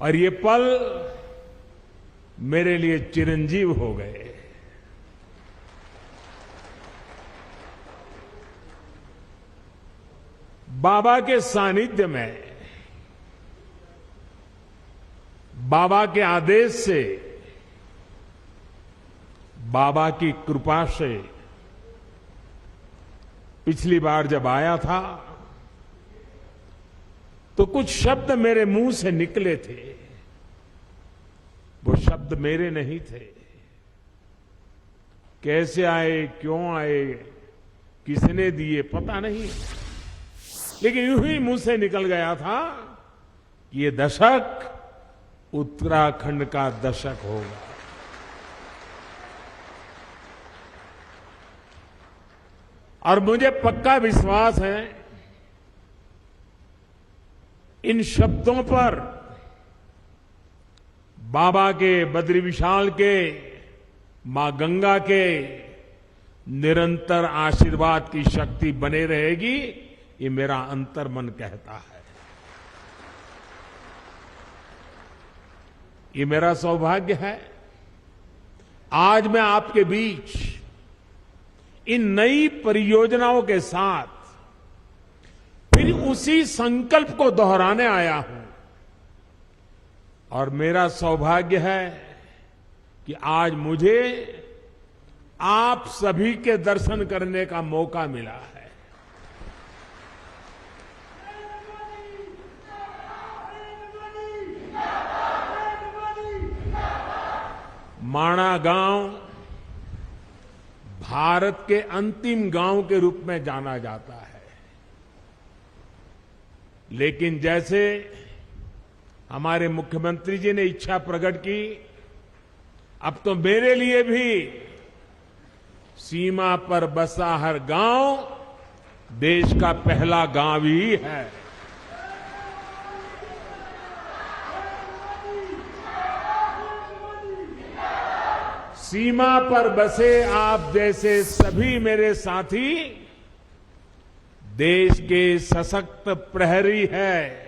और ये पल मेरे लिए चिरंजीव हो गए। बाबा के सानिध्य में, बाबा के आदेश से, बाबा की कृपा से पिछली बार जब आया था तो कुछ शब्द मेरे मुंह से निकले थे। वो शब्द मेरे नहीं थे। कैसे आए, क्यों आए, किसने दिए, पता नहीं, लेकिन यूं ही मुंह से निकल गया था कि ये दशक उत्तराखंड का दशक होगा। और मुझे पक्का विश्वास है इन शब्दों पर बाबा के, बद्री विशाल के, मां गंगा के निरंतर आशीर्वाद की शक्ति बने रहेगी, ये मेरा अंतर्मन कहता है। ये मेरा सौभाग्य है आज मैं आपके बीच इन नई परियोजनाओं के साथ फिर उसी संकल्प को दोहराने आया हूं। और मेरा सौभाग्य है कि आज मुझे आप सभी के दर्शन करने का मौका मिला है। माणा गांव भारत के अंतिम गांव के रूप में जाना जाता है, लेकिन जैसे हमारे मुख्यमंत्री जी ने इच्छा प्रकट की, अब तो मेरे लिए भी सीमा पर बसा हर गांव देश का पहला गांव ही है। सीमा पर बसे आप जैसे सभी मेरे साथी देश के सशक्त प्रहरी है।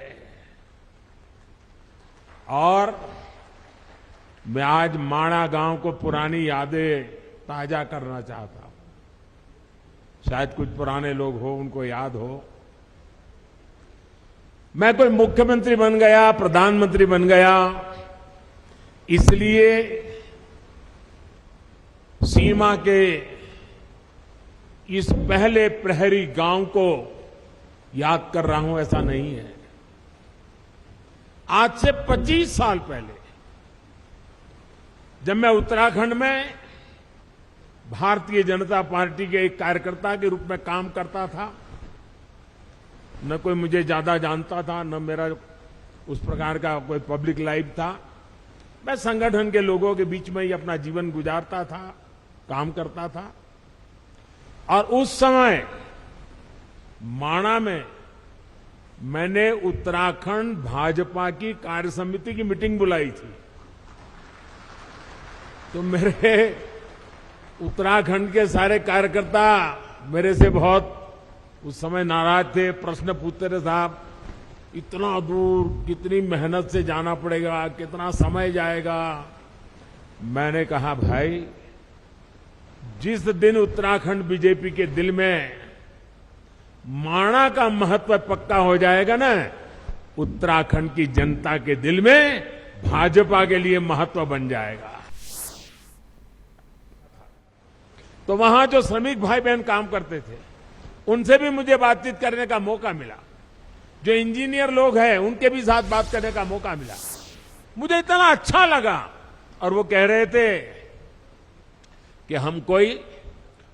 और मैं आज माणा गांव को पुरानी यादें ताजा करना चाहता हूं। शायद कुछ पुराने लोग हो, उनको याद हो। मैं कोई मुख्यमंत्री बन गया, प्रधानमंत्री बन गया, इसलिए सीमा के इस पहले प्रहरी गांव को याद कर रहा हूं, ऐसा नहीं है। आज से 25 साल पहले जब मैं उत्तराखंड में भारतीय जनता पार्टी के एक कार्यकर्ता के रूप में काम करता था, न कोई मुझे ज्यादा जानता था, न मेरा उस प्रकार का कोई पब्लिक लाइफ था। मैं संगठन के लोगों के बीच में ही अपना जीवन गुजारता था, काम करता था। और उस समय माणा में मैंने उत्तराखंड भाजपा की कार्य समिति की मीटिंग बुलाई थी। तो मेरे उत्तराखंड के सारे कार्यकर्ता मेरे से बहुत उस समय नाराज थे, प्रश्न पूछते रहे, साहब इतना दूर कितनी मेहनत से जाना पड़ेगा, कितना समय जाएगा। मैंने कहा, भाई जिस दिन उत्तराखंड बीजेपी के दिल में माणा का महत्व पक्का हो जाएगा ना, उत्तराखंड की जनता के दिल में भाजपा के लिए महत्व बन जाएगा। तो वहां जो श्रमिक भाई बहन काम करते थे, उनसे भी मुझे बातचीत करने का मौका मिला। जो इंजीनियर लोग हैं, उनके भी साथ बात करने का मौका मिला। मुझे इतना अच्छा लगा। और वो कह रहे थे कि हम कोई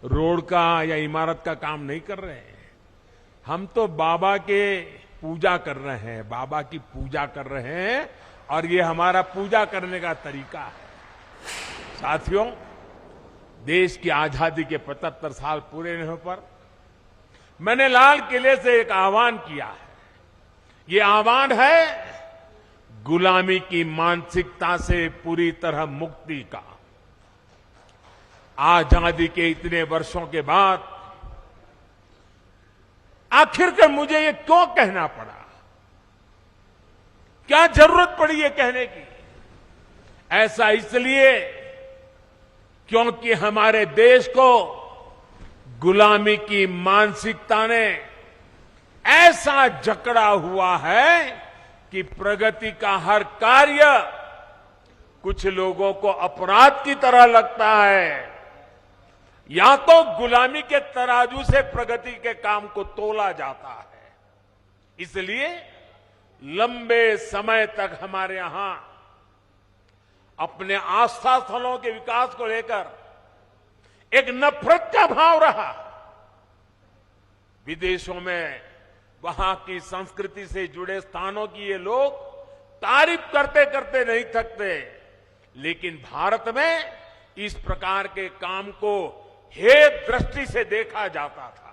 रोड का या इमारत का काम नहीं कर रहे हैं, हम तो बाबा के पूजा कर रहे हैं, बाबा की पूजा कर रहे हैं, और ये हमारा पूजा करने का तरीका है। साथियों, देश की आजादी के 75 साल पूरे होने पर मैंने लाल किले से एक आह्वान किया है। ये आह्वान है गुलामी की मानसिकता से पूरी तरह मुक्ति का। आजादी के इतने वर्षों के बाद आखिरकार मुझे ये क्यों कहना पड़ा? क्या जरूरत पड़ी है कहने की? ऐसा इसलिए क्योंकि हमारे देश को गुलामी की मानसिकता ने ऐसा जकड़ा हुआ है कि प्रगति का हर कार्य कुछ लोगों को अपराध की तरह लगता है। या तो गुलामी के तराजू से प्रगति के काम को तोला जाता है। इसलिए लंबे समय तक हमारे यहां अपने आस्था स्थलों के विकास को लेकर एक नफरत का भाव रहा। विदेशों में वहां की संस्कृति से जुड़े स्थानों की ये लोग तारीफ करते करते नहीं थकते, लेकिन भारत में इस प्रकार के काम को हेय दृष्टि से देखा जाता था।